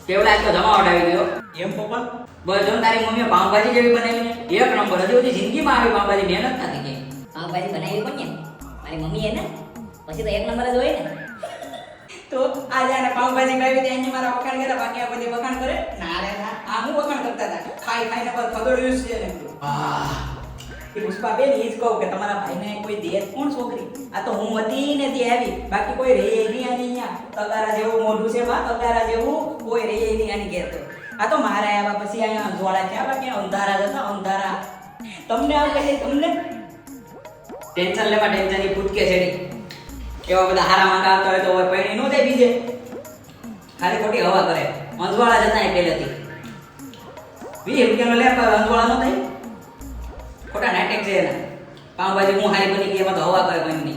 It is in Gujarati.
કેવડા આટલો જમાવટ આવી ગયો એમ પપ્પા બસ જો તારી મમ્મીએ પાવભાજી જેવી બનાવીને એક નંબર હજી સુધી જિંદગીમાં આવી પાવભાજી મહેનત નથી કે પાવભાજી બનાવી કોને મારી મમ્મીએ ને પછી તો એક નંબર જ હોય ને તો આજે આને પાવભાજી ખાવી હતી એની મારા વખાણ કર્યા બાકી આ બધી વખાણ કરે ના રે ના આ હું વખાણ કરતા હતા ખાઈ ખાઈને પર ખગડ્યું છે ને એ પુષ્પાબેન એ જ કહું કે તમારા ભાઈને કોઈ દે કોણ છોકરી આ તો હું હતી ને તે આવી બાકી કોઈ રે નહીં આની અહીંયા તગારા જેવું મોઢું છે બા તગારા જેવું કોઈ રે નહીં આની ઘેર તો આ તો મારા આવ્યા પછી અહીંયા અંજવાળા થયા બાકી અંધારા જતા અંધારા તમને આવું કહે તમને ટેન્શન લેવા ટેન્શન ની ફૂટકે છેડી એવા બધા હારા માંગા આવતા હોય તો હવે પૈણી નો જાય બીજે ખાલી ખોટી હવા કરે અંજવાળા જતા પહેલેથી 20 રૂપિયાનો લેપ અંજવાળા નો થાય ખોટા નાટક છે એના પાવભાજી હું હારી બની ગઈ એમાં તો હવા કરે કોઈની